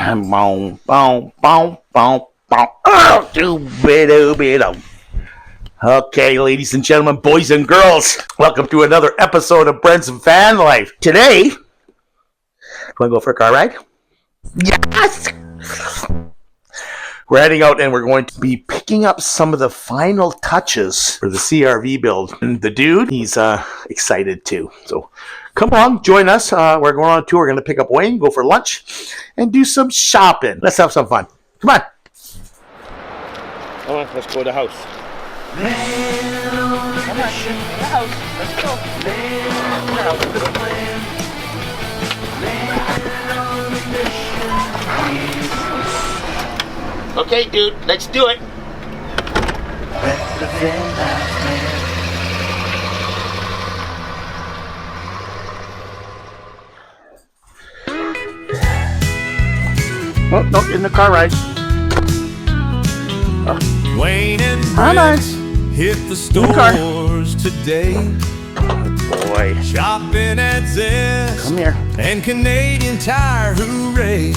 Boom, boom, boom, boom, boom. Oh, okay, ladies and gentlemen, boys and girls, welcome to another episode of Brent's Van Life. Today, want to go for a car ride? Yes! We're heading out and we're going to be picking up some of the final touches for the CRV build. And the dude, he's excited too. So come on, join us. We're going on a tour. We're going to pick up Wayne, go for lunch, and do some shopping. Let's have some fun. Come on. Come on, let's go to the house. Come on, to the house. Let's go. Okay, dude, let's do it. Oh, no, in the car ride. Oh. Wayne and Brent hit the stores today. Oh boy. Shopping at Zest. Come here. And Canadian Tire, hooray.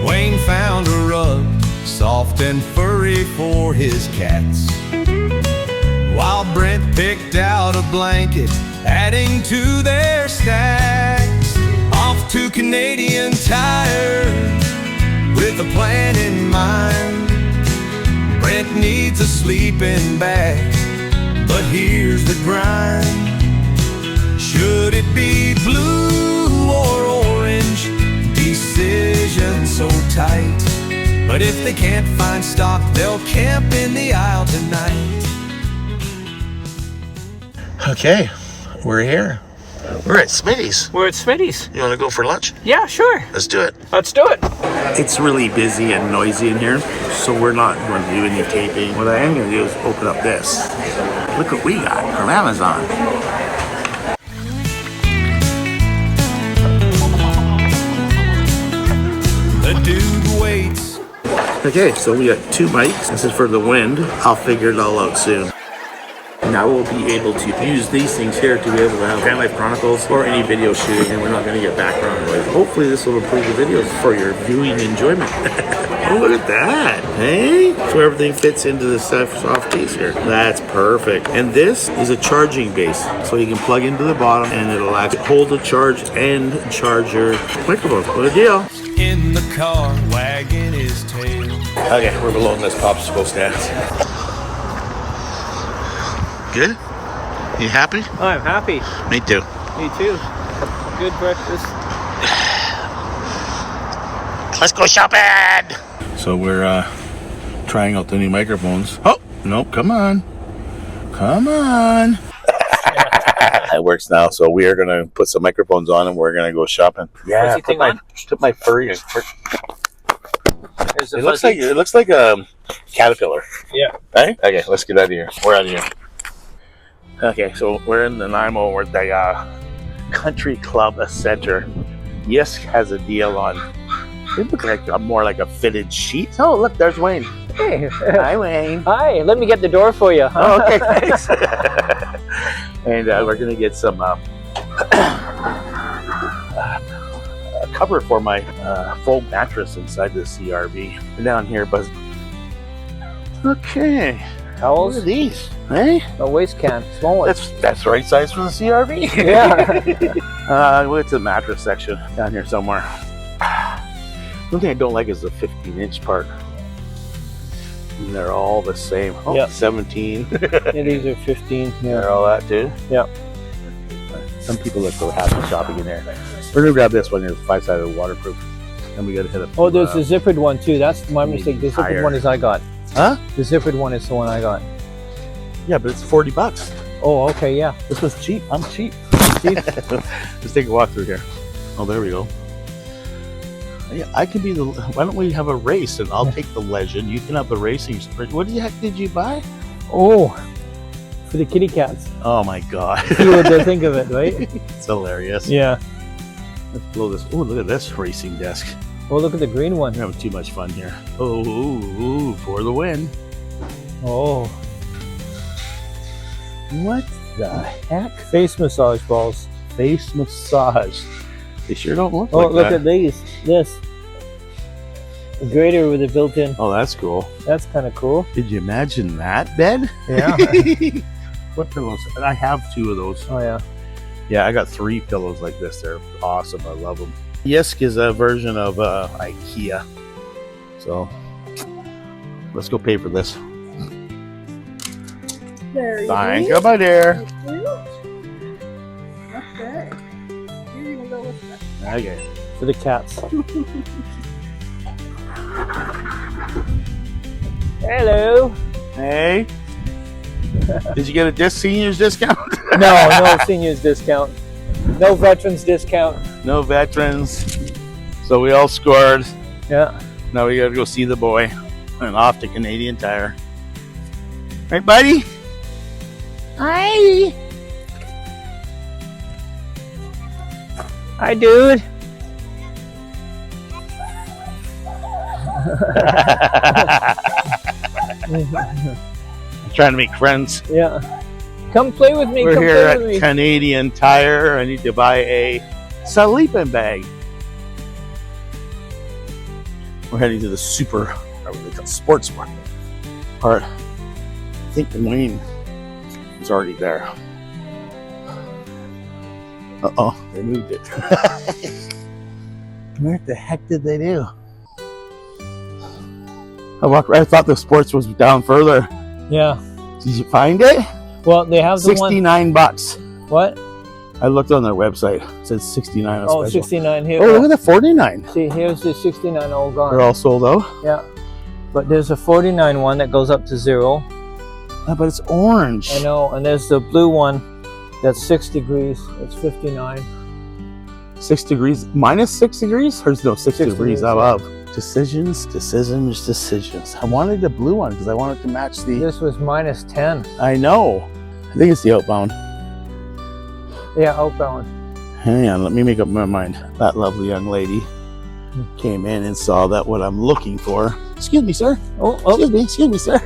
Wayne found a rug, soft and furry for his cats, while Brent picked out a blanket, adding to their stacks. Off to Canadian Tire with a plan in mind. Brent needs a sleeping bag, but here's the grind. Should it be blue or orange? Decision so tight. But if they can't find stock, they'll camp in the aisle tonight. Okay, we're here. We're at Smitty's. We're at Smitty's. You want to go for lunch? Yeah, sure. Let's do it. Let's do it. It's really busy and noisy in here, so we're not going to do any taping. What I am going to do is open up this. Look what we got from Amazon. The dude waits. Okay, so we got 2 mics. This is for the wind. I'll figure it all out soon. Now we'll be able to use these things here to be able to have VanLife Chronicles or any video shooting, and we're not going to get background noise. Hopefully this will improve the videos for your viewing enjoyment. Oh, look at that. Hey? So everything fits into the soft case here. That's perfect. And this is a charging base. So you can plug into the bottom and it'll actually hold the charge and charge your microphone. What a deal. In the car, wagging his tail. Okay, we're below this popsicle stand. Good? You happy? I'm happy. Me too. Me too. Good breakfast. Let's go shopping! So we're trying out the new microphones. Oh, no, come on. Come on. It works now, so we are going to put some microphones on and we're going to go shopping. Yeah, put my furry in. It looks like a caterpillar. Yeah. Right? Okay, let's get out of here. We're out of here. Okay, so we're in the Nanaimo. We're at the Country Club Center. Yes has a deal on. It looks like more like a fitted sheet. Oh, look, there's Wayne. Hey. Hi, Wayne. Hi, let me get the door for you. Oh, okay, thanks. And we're going to get some a cover for my foam mattress inside the CRV. And down here, Buzz. Okay. Towels? What are these? Hey? A waste can. Small one. That's the right size for the CRV. Yeah. We'll get to the mattress section down here somewhere. One thing I don't like is the 15-inch part. And they're all the same. Oh, yep. 17. Yeah, these are 15. Yeah. They're all that too? Yep. Some people look so happy shopping in there. We're going to grab this one. It's 5-sided waterproof. And we got to hit it. Oh, there's the zippered one too. That's my mistake. The zippered one is I got. Huh? The zippered one is the one I got. Yeah, but it's $40. Oh, okay, yeah. This was cheap. I'm cheap. Let's take a walk through here. Oh, there we go. Yeah, I can be the. Why don't we have a race and I'll take the legend. You can have the racing sprint. What the heck did you buy? Oh, for the kitty cats. Oh my god! See what they think of it, right? It's hilarious. Yeah. Let's blow this. Oh, look at this racing desk. Oh, look at the green one. We're having too much fun here. Oh, for the win. Oh. What the heck? Face massage balls. Face massage. They sure don't look like that. Oh, look at these. This. A grater with a built-in. Oh, that's cool. That's kind of cool. Did you imagine that bed? Yeah. What pillows? And I have 2 of those. Oh yeah. Yeah, I got 3 pillows like this. They're awesome. I love them. Yisk is a version of IKEA. So let's go pay for this. There you Thank go. you, my dear. Okay. Here you go with that. Okay. For the cats. Hello. Hey. Did you get a seniors discount? No seniors discount. No veterans discount. No veterans. So we all scored. Yeah. Now we gotta go see the boy and off to Canadian Tire. Right, buddy? Hi. Hi, dude. Trying to make friends. Yeah. Come play with me. We're Come here play at with me. Canadian Tire. I need to buy a sleeping bag. We're heading to the sports market part. I think Wayne is already there. Uh-oh, they moved it. What the heck did they do? I thought the sports was down further. Yeah. Did you find it? Well, they have the $69. What? I looked on their website. It said 69 on Oh, special. 69 here. Oh, look at the 49. See, here's the 69 all gone. They're all sold out. Yeah. But there's a 49 one that goes up to 0. But it's orange. I know. And there's the blue one that's 6 degrees. It's 59. 6 degrees. Minus 6 degrees? Or no, 6 degrees degrees, above. Decisions. I wanted the blue one because I wanted to match the... This was minus 10. I know. I think it's the outbound. Yeah, outbound. Hang on, let me make up my mind. That lovely young lady came in and saw that what I'm looking for. Excuse me, sir. Oh. Excuse me, sir.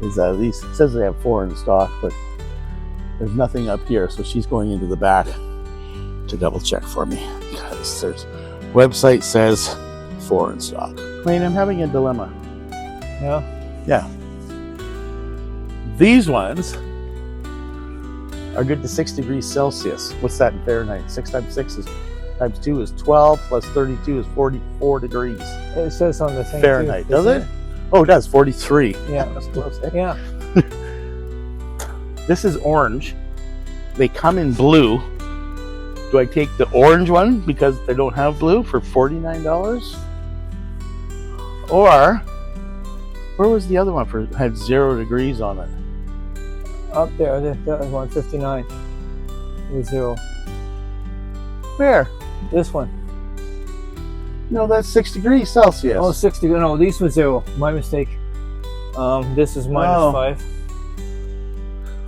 Is these? It says they have 4 in stock, but there's nothing up here. So she's going into the back to double check for me because there's website says 4 in stock. Wayne, I'm having a dilemma. Yeah. These ones are good to 6 degrees Celsius. What's that in Fahrenheit? 6 times 6 is times 2 is 12 plus 32 is 44 degrees It says on the thing Fahrenheit. too, Does doesn't it? Oh, it does. 43. Yeah. That's close. Eh? Yeah. This is orange. They come in blue. Do I take the orange one because they don't have blue for $49? Or where was the other one for had 0 degrees on it? Up there, that was 159 with 0. Where? This one. No, that's 6 degrees Celsius. Oh, 60. No, these were 0. My mistake. This is minus Oh. 5.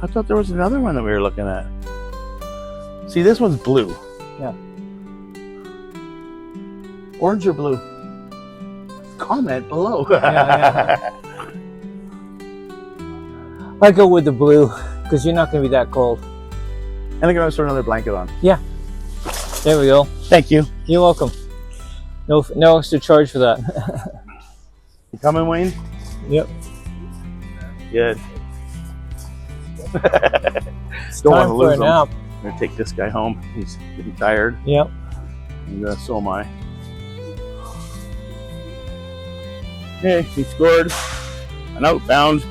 I thought there was another one that we were looking at. See, this one's blue. Yeah. Orange or blue? Comment below. Yeah. I go with the blue because you're not going to be that cold. And I'm going to throw another blanket on. Yeah. There we go. Thank you. You're welcome. No extra charge for that. You coming, Wayne? Yep. Good. Don't Time want to for lose a him. nap. I'm going to take this guy home. He's getting tired. Yep. And so am I. Hey, he scored an outbound.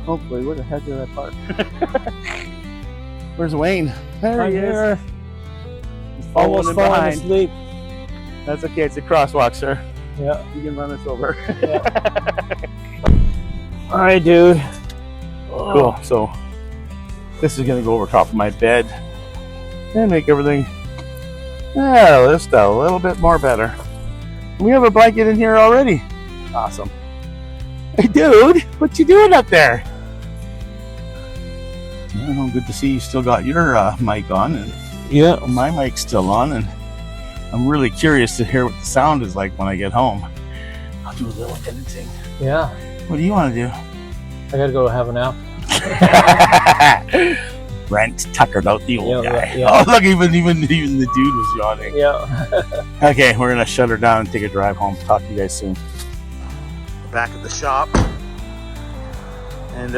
Hopefully, where the heck did I park? Where's Wayne? There he is. Here. He's Almost falling falling behind. asleep. That's okay. It's a crosswalk, sir. Yeah. You can run us over. All right, dude. Cool. So this is gonna go over top of my bed and make everything just a little bit more better. We have a blanket in here already. Awesome. Hey, dude, what you doing up there? I don't know. Good to see you still got your mic on, and Yeah. my mic's still on, and I'm really curious to hear what the sound is like when I get home. I'll do a little editing. Yeah. What do you want to do? I gotta go have a nap. Brent tuckered out the old Yeah, guy. yeah. Oh, look, even the dude was yawning. Yeah. Okay, we're gonna shut her down and take a drive home. Talk to you guys soon. Back at the shop, and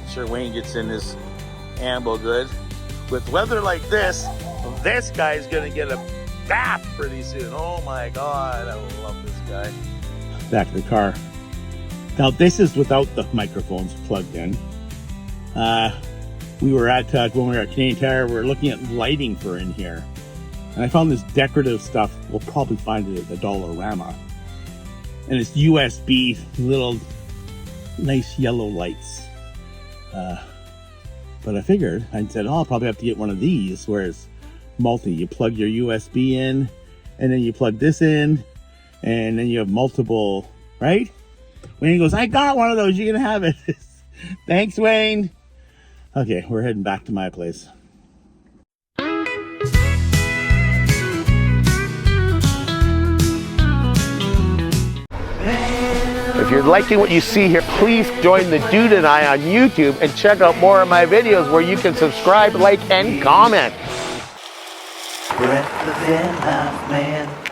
sure Wayne gets in his ambo good. With weather like this guy's gonna get a bath pretty soon. Oh my God, I love this guy. Back to the car. Now this is without the microphones plugged in. We were at when we were at CanuckTire, we were looking at lighting for in here, and I found this decorative stuff. We'll probably find it at the Dollarama, and it's USB little nice yellow lights. But I figured, I said, oh, I'll probably have to get one of these where it's multi. You plug your USB in, and then you plug this in, and then you have multiple, right? Wayne goes, I got one of those, you can have it. Thanks, Wayne. Okay, we're heading back to my place. If you're liking what you see here, please join the Dude and I on YouTube and check out more of my videos where you can subscribe, like, and comment. Brett the VanLife man.